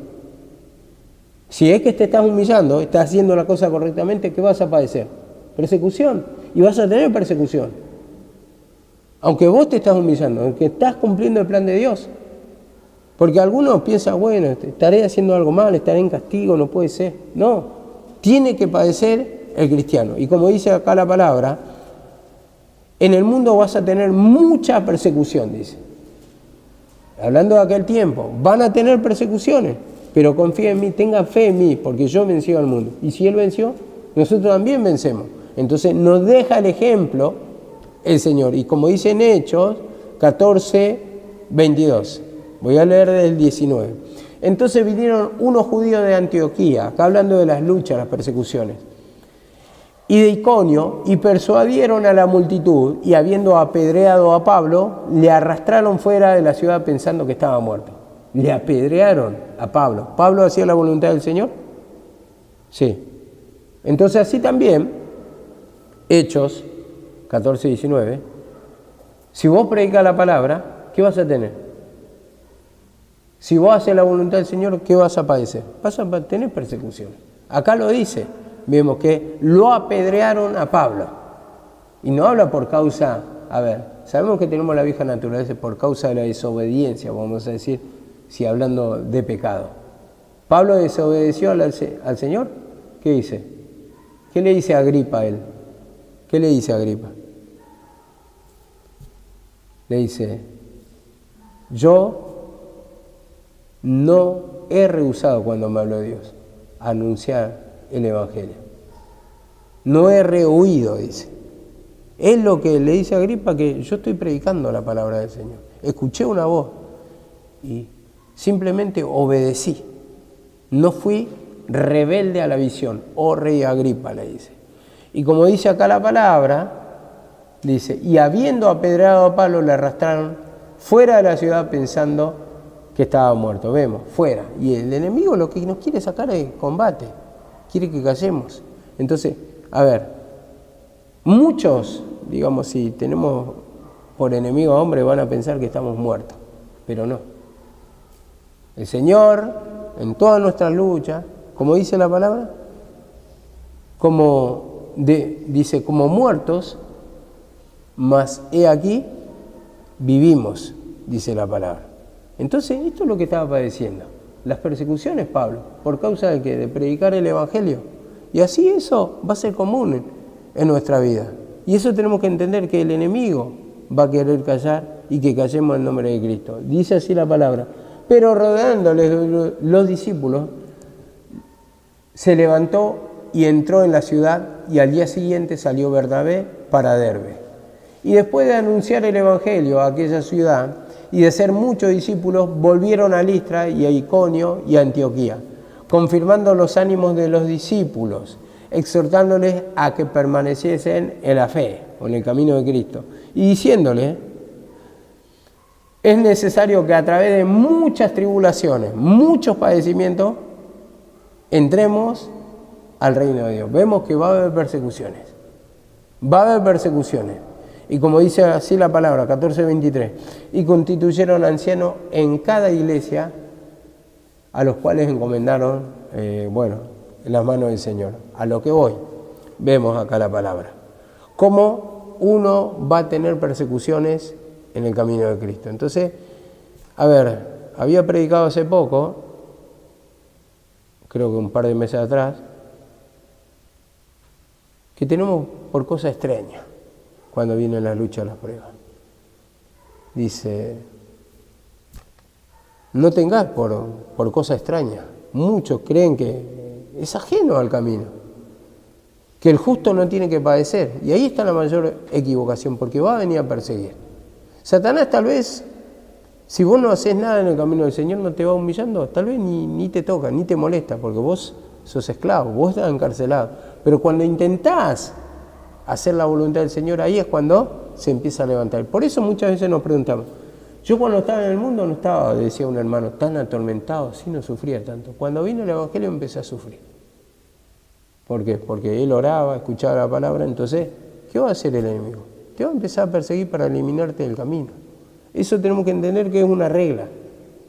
Si es que te estás humillando, estás haciendo la cosa correctamente, ¿qué vas a padecer? Persecución. Y vas a tener persecución. Aunque vos te estás humillando, aunque estás cumpliendo el plan de Dios. Porque algunos piensan, bueno, estaré haciendo algo mal, estaré en castigo, no puede ser. No, tiene que padecer el cristiano. Y como dice acá la palabra, en el mundo vas a tener mucha persecución, dice. Hablando de aquel tiempo, van a tener persecuciones, pero confía en mí, tengan fe en mí, porque yo vencí al mundo. Y si Él venció, nosotros también vencemos. Entonces nos deja el ejemplo el Señor. Y como dice en Hechos 14:22, voy a leer del 19. Entonces vinieron unos judíos de Antioquía, acá hablando de las luchas, las persecuciones, y de Iconio, y persuadieron a la multitud, y habiendo apedreado a Pablo, le arrastraron fuera de la ciudad pensando que estaba muerto. Le apedrearon a Pablo. ¿Pablo hacía la voluntad del Señor? Sí. Entonces así también, Hechos 14:19, si vos predicas la palabra, ¿qué vas a tener? Si vos haces la voluntad del Señor, ¿qué vas a padecer? Vas a tener persecución. Acá lo dice, vemos que lo apedrearon a Pablo. Y no habla por causa, a ver, sabemos que tenemos la vieja naturaleza por causa de la desobediencia, vamos a decir, si hablando de pecado. ¿Pablo desobedeció al Señor? ¿Qué dice? ¿Qué le dice a Agripa a él? ¿Qué le dice a Agripa? Le dice, yo no he rehusado cuando me habló Dios anunciar el Evangelio. No he rehuido, dice. Es lo que le dice a Agripa, que yo estoy predicando la palabra del Señor. Escuché una voz y simplemente obedecí. No fui rebelde a la visión. Oh rey Agripa, le dice. Y como dice acá la palabra, dice, y habiendo apedreado a Pablo, le arrastraron fuera de la ciudad pensando que estaba muerto. Vemos, fuera. Y el enemigo lo que nos quiere sacar es combate. Quiere que callemos. Entonces, a ver, muchos, digamos, si tenemos por enemigo a hombre, van a pensar que estamos muertos. Pero no. El Señor, en todas nuestras luchas, como dice la palabra, dice, como muertos, mas he aquí, vivimos, dice la palabra. Entonces, esto es lo que estaba padeciendo. Las persecuciones, Pablo, por causa de que de predicar el Evangelio. Y así eso va a ser común en nuestra vida. Y eso tenemos que entender, que el enemigo va a querer callar y que callemos en nombre de Cristo. Dice así la palabra. Pero rodeándoles los discípulos, se levantó y entró en la ciudad, y al día siguiente salió Bernabé para Derbe. Y después de anunciar el Evangelio a aquella ciudad y de ser muchos discípulos, volvieron a Listra y a Iconio y a Antioquía, confirmando los ánimos de los discípulos, exhortándoles a que permaneciesen en la fe o en el camino de Cristo, y diciéndoles: es necesario que a través de muchas tribulaciones, muchos padecimientos, entremos al reino de Dios. Vemos que va a haber persecuciones. Va a haber persecuciones. Y como dice así la palabra, 14:23, y constituyeron ancianos en cada iglesia, a los cuales encomendaron, en las manos del Señor. A lo que voy, vemos acá la palabra. Cómo uno va a tener persecuciones en el camino de Cristo. Entonces, a ver, había predicado hace poco, creo que un par de meses atrás, que tenemos por cosa extraña cuando vienen las luchas, las pruebas. Dice, no tengas por cosa extraña. Muchos creen que es ajeno al camino, que el justo no tiene que padecer. Y ahí está la mayor equivocación, porque va a venir a perseguir. Satanás, tal vez, si vos no haces nada en el camino del Señor, no te va humillando, tal vez ni te toca, ni te molesta, porque vos sos esclavo, vos estás encarcelado. Pero cuando intentás hacer la voluntad del Señor, ahí es cuando se empieza a levantar. Por eso muchas veces nos preguntamos, yo cuando estaba en el mundo no estaba, decía un hermano, tan atormentado, así no sufría tanto. Cuando vino el Evangelio empecé a sufrir. ¿Por qué? Porque él oraba, escuchaba la palabra. Entonces, ¿qué va a hacer el enemigo? Te va a empezar a perseguir para eliminarte del camino. Eso tenemos que entender que es una regla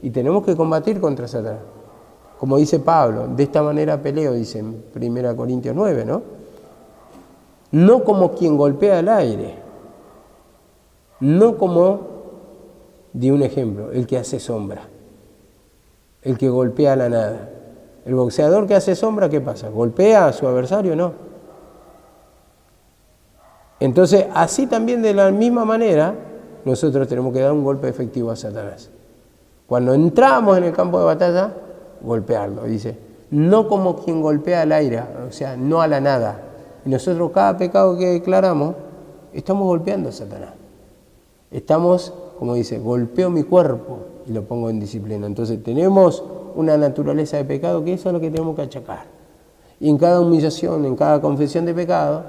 y tenemos que combatir contra Satanás. Como dice Pablo, de esta manera peleo, dice en 1 Corintios 9, ¿no? No como quien golpea al aire, no como, di un ejemplo, el que hace sombra, el que golpea a la nada. El boxeador que hace sombra, ¿qué pasa? ¿Golpea a su adversario? No. Entonces, así también de la misma manera, nosotros tenemos que dar un golpe efectivo a Satanás. Cuando entramos en el campo de batalla, golpearlo. Dice, no como quien golpea al aire, o sea, no a la nada. Y nosotros cada pecado que declaramos, estamos golpeando a Satanás. Estamos, como dice, golpeo mi cuerpo y lo pongo en disciplina. Entonces tenemos una naturaleza de pecado que eso es lo que tenemos que achacar. Y en cada humillación, en cada confesión de pecado,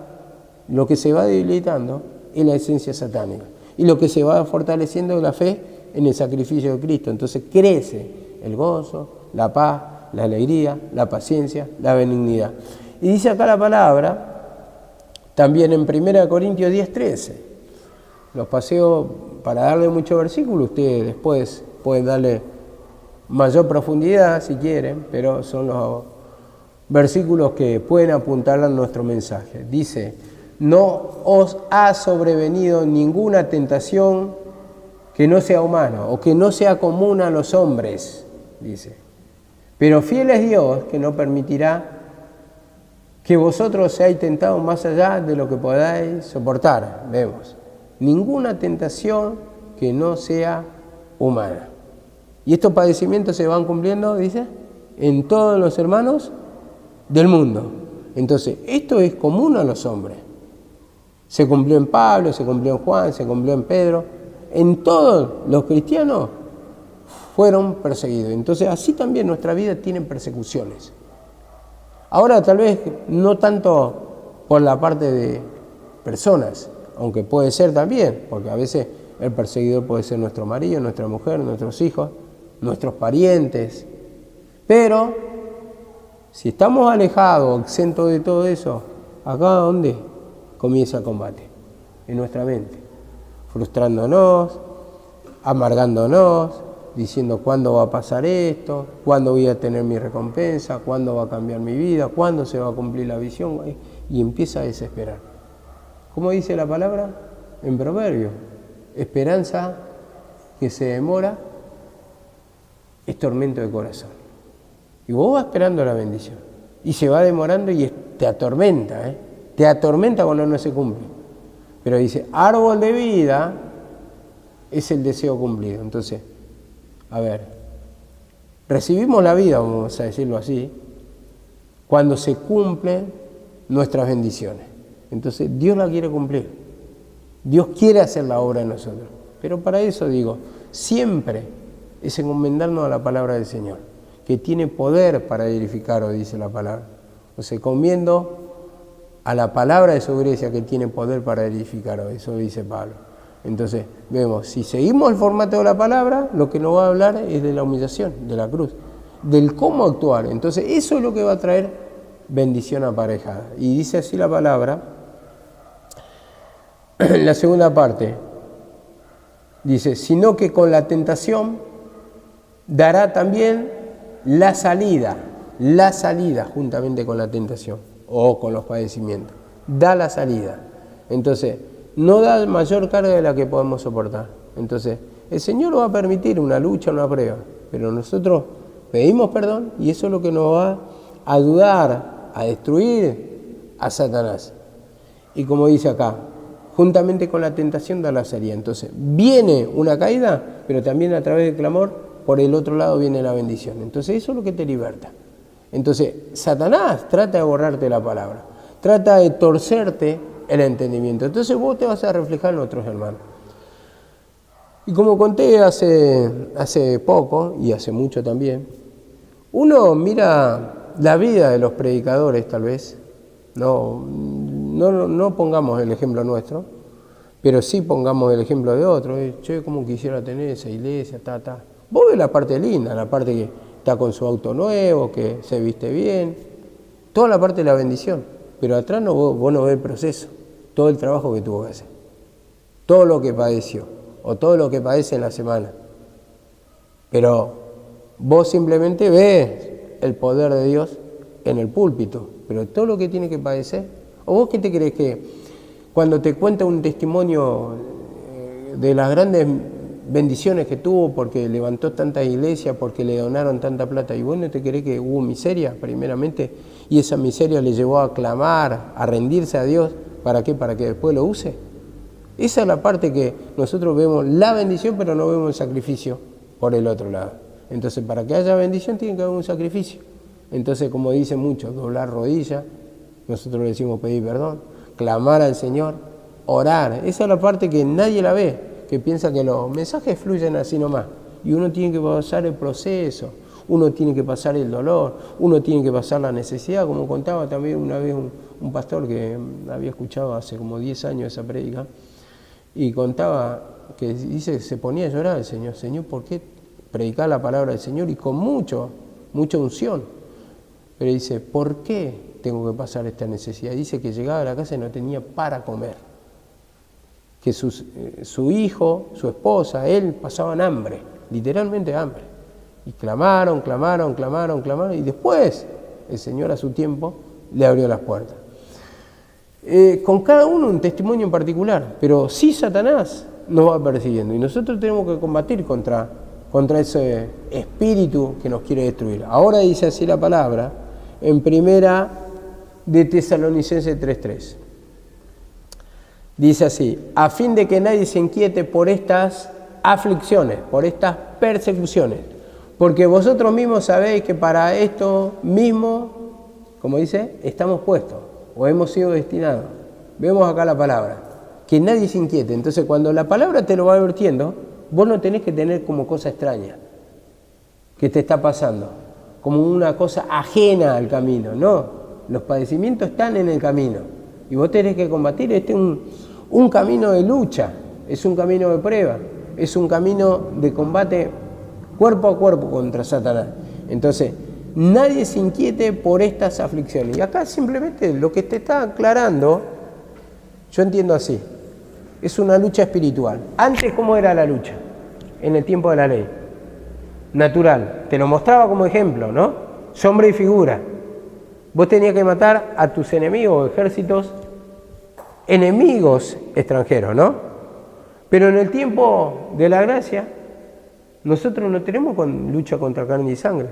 lo que se va debilitando es la esencia satánica. Y lo que se va fortaleciendo es la fe en el sacrificio de Cristo. Entonces crece el gozo, la paz, la alegría, la paciencia, la benignidad. Y dice acá la palabra, también en 1 Corintios 10:13. Los paseo para darle mucho versículo, ustedes después pueden darle mayor profundidad si quieren, pero son los versículos que pueden apuntar a nuestro mensaje. Dice, no os ha sobrevenido ninguna tentación que no sea humana o que no sea común a los hombres, dice. Pero fiel es Dios, que no permitirá que vosotros seáis tentados más allá de lo que podáis soportar. Vemos, ninguna tentación que no sea humana. Y estos padecimientos se van cumpliendo, dice, en todos los hermanos del mundo. Entonces, esto es común a los hombres. Se cumplió en Pablo, se cumplió en Juan, se cumplió en Pedro. En todos los cristianos fueron perseguidos. Entonces, así también nuestra vida tiene persecuciones. Ahora, tal vez no tanto por la parte de personas, aunque puede ser también, porque a veces el perseguidor puede ser nuestro marido, nuestra mujer, nuestros hijos, nuestros parientes. Pero si estamos alejados, exentos de todo eso, ¿acá dónde comienza el combate? En nuestra mente, frustrándonos, amargándonos, diciendo cuándo va a pasar esto, cuándo voy a tener mi recompensa, cuándo va a cambiar mi vida, cuándo se va a cumplir la visión, y empieza a desesperar. ¿Cómo dice la palabra? En Proverbios, esperanza que se demora es tormento de corazón. Y vos vas esperando la bendición, y se va demorando y te atormenta, te atormenta cuando no se cumple. Pero dice, árbol de vida es el deseo cumplido. Entonces, a ver, recibimos la vida, vamos a decirlo así, cuando se cumplen nuestras bendiciones. Entonces, Dios la quiere cumplir. Dios quiere hacer la obra en nosotros. Pero para eso digo, siempre es encomendarnos a la palabra del Señor, que tiene poder para edificar, dice la palabra. O sea, encomiendo a la palabra de su iglesia que tiene poder para edificar, eso dice Pablo. Entonces, vemos, si seguimos el formato de la palabra, lo que nos va a hablar es de la humillación, de la cruz, del cómo actuar. Entonces, eso es lo que va a traer bendición aparejada. Y dice así la palabra, en la segunda parte, dice, sino que con la tentación dará también la salida juntamente con la tentación o con los padecimientos. Da la salida. Entonces, no da mayor carga de la que podemos soportar. Entonces, el Señor va a permitir una lucha, una prueba, pero nosotros pedimos perdón y eso es lo que nos va a ayudar a destruir a Satanás. Y como dice acá, juntamente con la tentación da la salida. Entonces, viene una caída, pero también a través del clamor, por el otro lado viene la bendición. Entonces, eso es lo que te liberta. Entonces, Satanás trata de borrarte la palabra, trata de torcerte el entendimiento. Entonces vos te vas a reflejar en otros hermanos. Y como conté hace poco, y hace mucho también, uno mira la vida de los predicadores tal vez, no pongamos el ejemplo nuestro, pero sí pongamos el ejemplo de otro. Che, cómo quisiera tener esa iglesia, Vos ves la parte linda, la parte que está con su auto nuevo, que se viste bien, toda la parte de la bendición, pero atrás vos no ves el proceso, todo el trabajo que tuvo que hacer, todo lo que padeció, o todo lo que padece en la semana. Pero vos simplemente ves el poder de Dios en el púlpito, pero todo lo que tiene que padecer. ¿O vos qué te crees que cuando te cuenta un testimonio de las grandes bendiciones que tuvo porque levantó tantas iglesias, porque le donaron tanta plata, y vos no te crees que hubo miseria primeramente, y esa miseria le llevó a clamar, a rendirse a Dios? ¿Para qué? Para que después lo use. Esa es la parte que nosotros vemos la bendición, pero no vemos el sacrificio por el otro lado. Entonces, para que haya bendición tiene que haber un sacrificio. Entonces, como dicen muchos, doblar rodillas, nosotros le decimos pedir perdón, clamar al Señor, orar. Esa es la parte que nadie la ve, que piensa que los mensajes fluyen así nomás. Y uno tiene que pasar el proceso, uno tiene que pasar el dolor, uno tiene que pasar la necesidad, como contaba también una vez un pastor que había escuchado hace como 10 años esa prédica, y contaba que dice que se ponía a llorar el Señor, ¿por qué predicar la palabra del Señor? Y con mucha unción. Pero dice, ¿por qué tengo que pasar esta necesidad? Dice que llegaba a la casa y no tenía para comer, que su hijo, su esposa, él pasaban hambre, literalmente hambre. Y clamaron, y después el Señor a su tiempo le abrió las puertas. Con cada uno un testimonio en particular, pero sí Satanás nos va persiguiendo y nosotros tenemos que combatir contra ese espíritu que nos quiere destruir. Ahora dice así la palabra en primera de Tesalonicenses 3:3. Dice así, a fin de que nadie se inquiete por estas aflicciones, por estas persecuciones, porque vosotros mismos sabéis que para esto mismo, como dice, estamos puestos o hemos sido destinados. Vemos acá la palabra, que nadie se inquiete. Entonces, cuando la palabra te lo va advirtiendo, vos no tenés que tener como cosa extraña que te está pasando, como una cosa ajena al camino. No, los padecimientos están en el camino y vos tenés que combatir. Este es un camino de lucha, es un camino de prueba, es un camino de combate cuerpo a cuerpo contra Satanás. Entonces, nadie se inquiete por estas aflicciones. Y acá simplemente lo que te está aclarando, yo entiendo así, es una lucha espiritual. Antes, ¿cómo era la lucha? En el tiempo de la ley. Natural. Te lo mostraba como ejemplo, ¿no? Sombra y figura. Vos tenías que matar a tus enemigos, ejércitos, enemigos extranjeros, ¿no? Pero en el tiempo de la gracia, nosotros no tenemos lucha contra carne y sangre.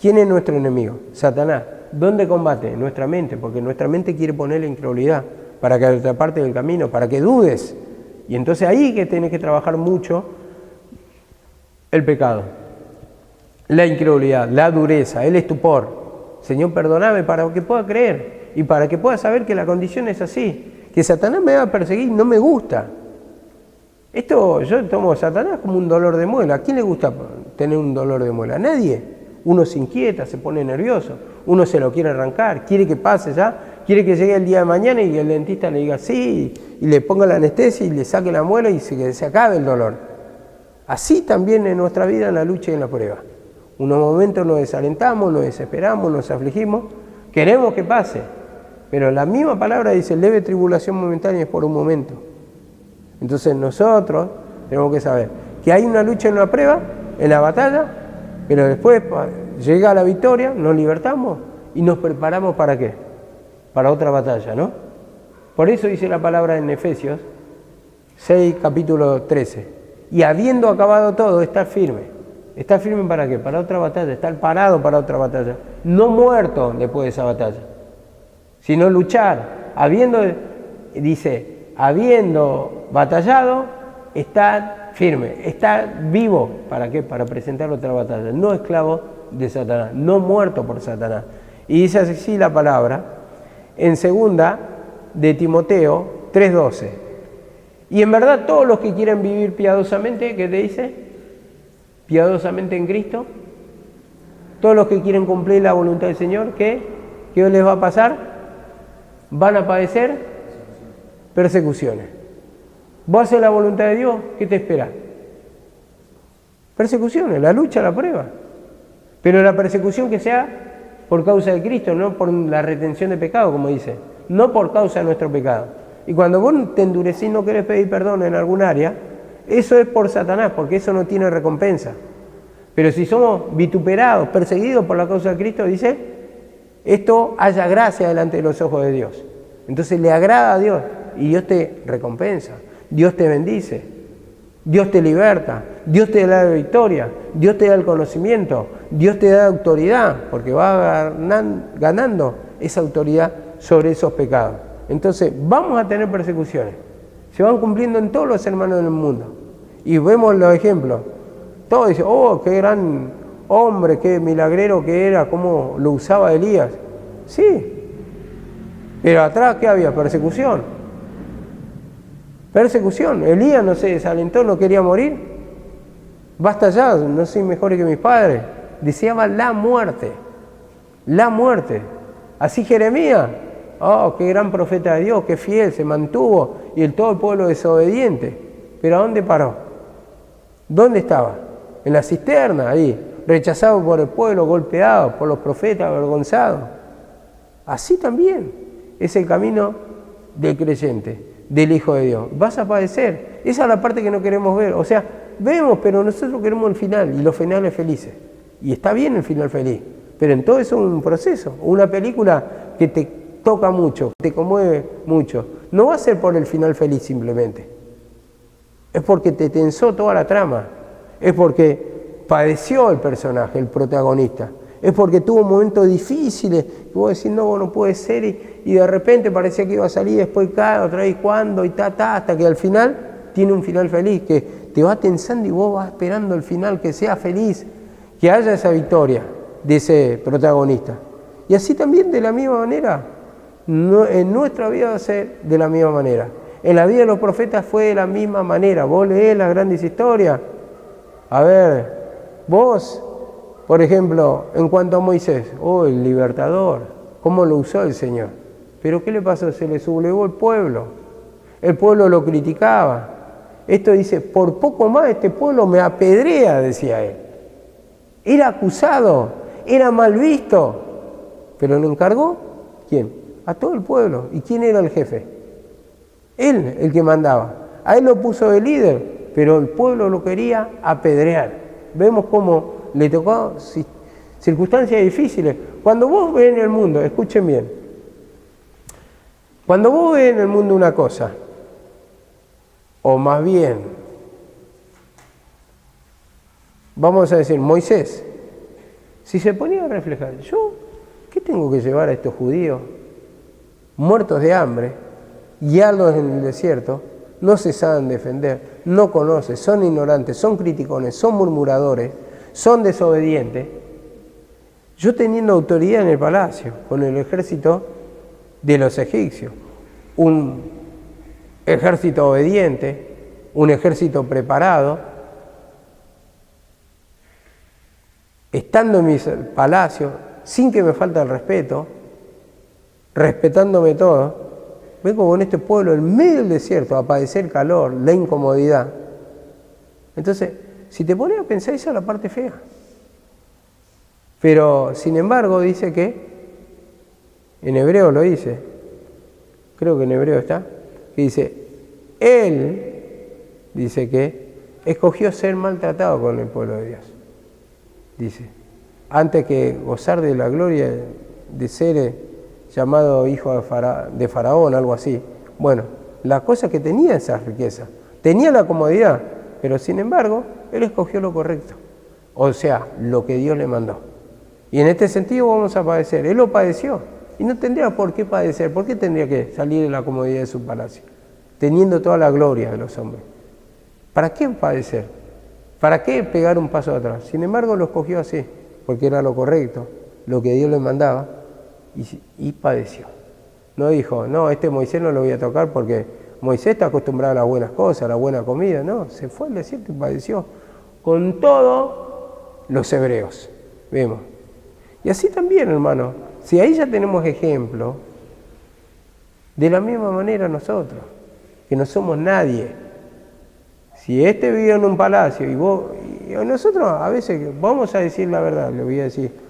¿Quién es nuestro enemigo? Satanás. ¿Dónde combate? Nuestra mente, porque nuestra mente quiere ponerle incredulidad para que te apartes del camino, para que dudes. Y entonces ahí que tenés que trabajar mucho el pecado, la incredulidad, la dureza, el estupor. Señor, perdóname para que pueda creer y para que pueda saber que la condición es así, que Satanás me va a perseguir, no me gusta. Yo tomo a Satanás como un dolor de muela. ¿A quién le gusta tener un dolor de muela? A nadie. Uno se inquieta, se pone nervioso, uno se lo quiere arrancar, quiere que pase ya, quiere que llegue el día de mañana y el dentista le diga sí, y le ponga la anestesia y le saque la muela y que se acabe el dolor. Así también en nuestra vida en la lucha y en la prueba. Unos momentos nos desalentamos, nos desesperamos, nos afligimos, queremos que pase, pero la misma palabra dice, leve tribulación momentánea es por un momento. Entonces nosotros tenemos que saber que hay una lucha en la prueba, en la batalla, pero después llega la victoria, nos libertamos y nos preparamos ¿para qué? Para otra batalla, ¿no? Por eso dice la palabra en Efesios 6, capítulo 13, y habiendo acabado todo, estar firme. ¿Está firme para qué? Para otra batalla, estar parado para otra batalla. No muerto después de esa batalla, sino luchar. Habiendo batallado, estar firme, estar vivo. ¿Para qué? Para presentar otra batalla. No esclavo de Satanás, no muerto por Satanás. Y dice así la palabra, en 2 de Timoteo 3:12. Y en verdad todos los que quieren vivir piadosamente, ¿qué te dice? Piadosamente en Cristo, todos los que quieren cumplir la voluntad del Señor, ¿qué les va a pasar? Van a padecer persecuciones. ¿Vos haces la voluntad de Dios? ¿Qué te espera? Persecuciones, la lucha, la prueba. Pero la persecución que sea por causa de Cristo, no por la retención de pecado, como dice, no por causa de nuestro pecado. Y cuando vos te endurecís, no querés pedir perdón en algún área, eso es por Satanás, porque eso no tiene recompensa. Pero si somos vituperados, perseguidos por la causa de Cristo, dice, esto haya gracia delante de los ojos de Dios. Entonces le agrada a Dios y Dios te recompensa, Dios te bendice, Dios te liberta, Dios te da la victoria, Dios te da el conocimiento, Dios te da autoridad, porque va ganando esa autoridad sobre esos pecados. Entonces vamos a tener persecuciones. Se van cumpliendo en todos los hermanos del mundo. Y vemos los ejemplos. Todos dicen, oh, qué gran hombre, qué milagrero que era, cómo lo usaba Elías. Sí. Pero atrás, ¿qué había? Persecución. Persecución. Elías no se desalentó, no quería morir. Basta ya, no soy mejor que mis padres. Deseaba la muerte. La muerte. Así Jeremías. Oh, qué gran profeta de Dios, qué fiel, se mantuvo, y todo el pueblo desobediente. Pero ¿a dónde paró? ¿Dónde estaba? En la cisterna, ahí, rechazado por el pueblo, golpeado por los profetas, avergonzado. Así también es el camino del creyente, del Hijo de Dios. Vas a padecer. Esa es la parte que no queremos ver. O sea, vemos, pero nosotros queremos el final, y los finales felices. Y está bien el final feliz, pero en todo eso es un proceso. Una película que te toca mucho, te conmueve mucho, no va a ser por el final feliz simplemente, es porque te tensó toda la trama, es porque padeció el personaje, el protagonista, es porque tuvo momentos difíciles, y vos decís, no puede ser, y de repente parecía que iba a salir, después cae, otra vez cuándo, y hasta que al final tiene un final feliz, que te va tensando y vos vas esperando el final, que sea feliz, que haya esa victoria de ese protagonista. Y así también de la misma manera, en nuestra vida va a ser de la misma manera. En la vida de los profetas fue de la misma manera. Vos leés las grandes historias. A ver, vos, por ejemplo, en cuanto a Moisés, el libertador, cómo lo usó el Señor. Pero ¿qué le pasó? Se le sublevó el pueblo. El pueblo lo criticaba. Esto dice, por poco más este pueblo me apedrea, decía él. era acusado, era mal visto, pero lo encargó, ¿quién? A todo el pueblo. ¿Y quién era el jefe? Él, el que mandaba. A él lo puso de líder, pero el pueblo lo quería apedrear. Vemos cómo le tocó circunstancias difíciles. Cuando vos ves en el mundo, escuchen bien, cuando vos ves en el mundo una cosa, o más bien, vamos a decir, Moisés, si se ponía a reflejar, yo, ¿qué tengo que llevar a estos judíos muertos de hambre, guiarlos en el desierto? No se saben defender, no conocen, son ignorantes, son criticones, son murmuradores, son desobedientes. Yo teniendo autoridad en el palacio, con el ejército de los egipcios, un ejército obediente, un ejército preparado, estando en mi palacio, sin que me falte el respeto, respetándome todo, vengo con este pueblo en medio del desierto a padecer el calor, la incomodidad. Entonces, si te pones a pensar, esa es la parte fea. Pero, sin embargo, dice que, en hebreo lo dice, creo que en hebreo está, que dice, él, dice que, escogió ser maltratado con el pueblo de Dios. Dice, antes que gozar de la gloria de ser llamado hijo de Faraón, algo así. Bueno, la cosa que tenía esa riqueza, tenía la comodidad, pero sin embargo, él escogió lo correcto, o sea, lo que Dios le mandó. Y en este sentido vamos a padecer, él lo padeció, y no tendría por qué padecer, ¿por qué tendría que salir de la comodidad de su palacio, teniendo toda la gloria de los hombres? ¿Para qué padecer? ¿Para qué pegar un paso atrás? Sin embargo, lo escogió así, porque era lo correcto, lo que Dios le mandaba, y padeció. No dijo, no, este Moisés no lo voy a tocar porque Moisés está acostumbrado a las buenas cosas, a la buena comida. No, se fue al desierto y padeció con todos los hebreos. Vemos. Y así también, hermano, si ahí ya tenemos ejemplo, de la misma manera nosotros, que no somos nadie. Si este vive en un palacio y vos, y nosotros a veces, vamos a decir la verdad, le voy a decir,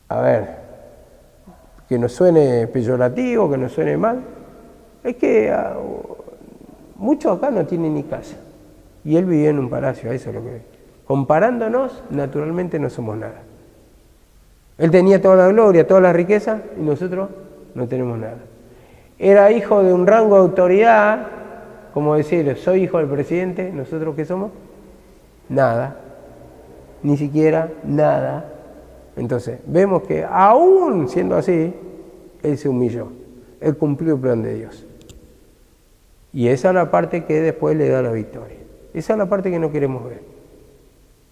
a ver, que nos suene peyorativo, que nos suene mal, es que muchos acá no tienen ni casa, y él vivía en un palacio, eso es lo que... Comparándonos, naturalmente no somos nada. Él tenía toda la gloria, toda la riqueza, y nosotros no tenemos nada. Era hijo de un rango de autoridad, como decir, soy hijo del presidente, ¿nosotros qué somos? Nada, ni siquiera nada. Entonces, vemos que aún siendo así, él se humilló, él cumplió el plan de Dios. Y esa es la parte que después le da la victoria. Esa es la parte que no queremos ver.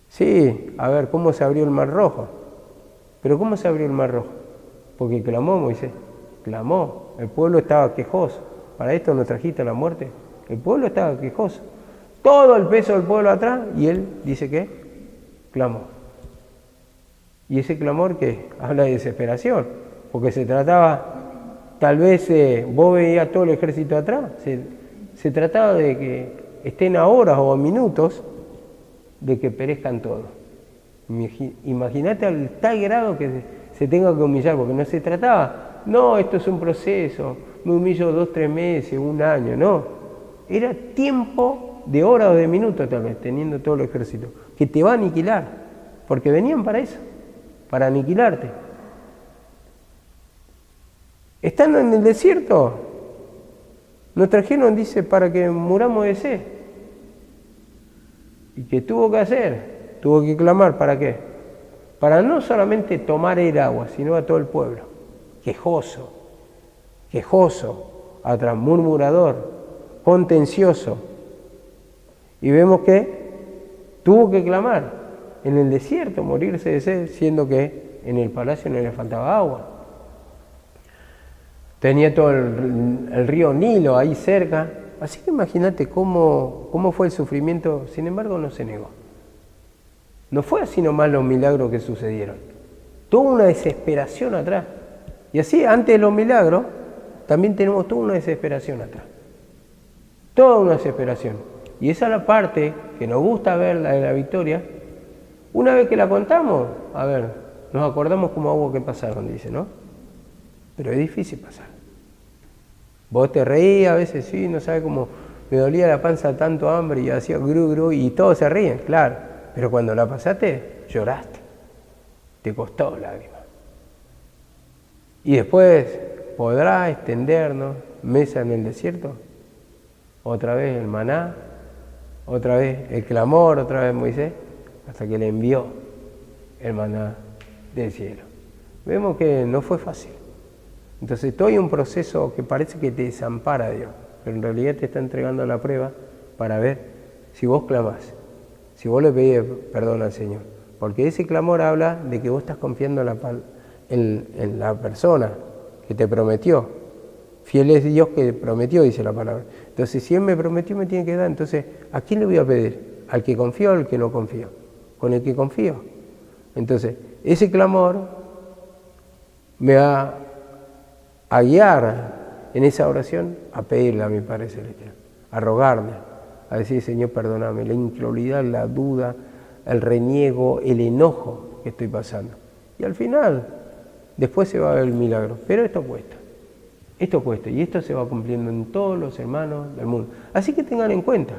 Sí, a ver, ¿cómo se abrió el Mar Rojo? ¿Pero cómo se abrió el Mar Rojo? Porque clamó Moisés, clamó, el pueblo estaba quejoso. ¿Para esto nos trajiste la muerte? El pueblo estaba quejoso. Todo el peso del pueblo atrás, y él dice que clamó. Y ese clamor que habla de desesperación, porque se trataba, tal vez vos veías todo el ejército atrás, se trataba de que estén a horas o a minutos de que perezcan todos. Imagínate al tal grado que se tenga que humillar, porque no se trataba, no, esto es un proceso, me humillo 2, 3 meses, 1 año, no. Era tiempo de horas o de minutos tal vez, teniendo todo el ejército, que te va a aniquilar, porque venían para eso, para aniquilarte. Estando en el desierto, nos trajeron, dice, para que muramos de sed. ¿Y qué tuvo que hacer? Tuvo que clamar, ¿para qué? Para no solamente tomar el agua, sino a todo el pueblo. Quejoso, atrás, murmurador, contencioso. Y vemos que tuvo que clamar en el desierto, morirse de sed, siendo que en el palacio no le faltaba agua. Tenía todo el río Nilo ahí cerca. Así que imagínate cómo fue el sufrimiento, sin embargo no se negó. No fue así nomás los milagros que sucedieron. Toda una desesperación atrás. Y así, antes de los milagros, también tenemos toda una desesperación atrás. Toda una desesperación. Y esa es la parte que nos gusta ver, la de la victoria, Una vez que la contamos, a ver, nos acordamos como agua que pasaron, dice, ¿no? Pero es difícil pasar. Vos te reías a veces, sí, no sabes cómo me dolía la panza tanto hambre y hacía gru gru y todos se ríen, claro. Pero cuando la pasaste, lloraste. Te costó lágrimas. Y después podrá extendernos mesa en el desierto. Otra vez el maná, otra vez el clamor, otra vez Moisés, hasta que le envió el maná del cielo. Vemos que no fue fácil. Entonces todo hay un proceso que parece que te desampara a Dios, pero en realidad te está entregando la prueba para ver si vos clamás, si vos le pedís perdón al Señor. Porque ese clamor habla de que vos estás confiando en la persona que te prometió. Fiel es Dios que prometió, dice la palabra. Entonces, si Él me prometió, me tiene que dar. Entonces, ¿a quién le voy a pedir? ¿Al que confío o al que no confío? Con el que confío. Entonces, ese clamor me va a guiar en esa oración a pedirle a mi Padre Celestial, a rogarme, a decir, Señor, perdóname, la incredulidad, la duda, el reniego, el enojo que estoy pasando. Y al final, después se va a ver el milagro. Pero esto cuesta y esto se va cumpliendo en todos los hermanos del mundo. Así que tengan en cuenta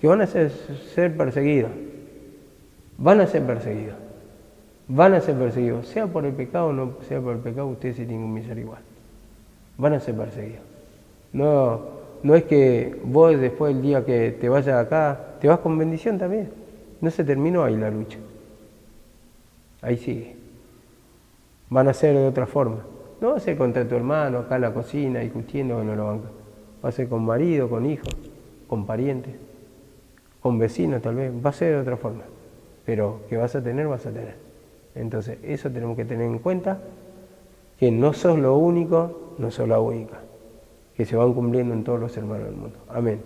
que van a ser perseguidos, van a ser perseguidos, sea por el pecado o no sea por el pecado, ustedes sí tienen un ser igual, van a ser perseguidos. No es que vos después del día que te vayas acá, te vas con bendición también, no se terminó ahí la lucha, ahí sigue. Van a ser de otra forma. No va a ser contra tu hermano, acá en la cocina, discutiendo que no lo banca. Va a ser con marido, con hijos, con parientes, con vecinos tal vez. Va a ser de otra forma. Pero que vas a tener, vas a tener. Entonces, eso tenemos que tener en cuenta, que no sos lo único, no sos la única. Que se van cumpliendo en todos los hermanos del mundo. Amén.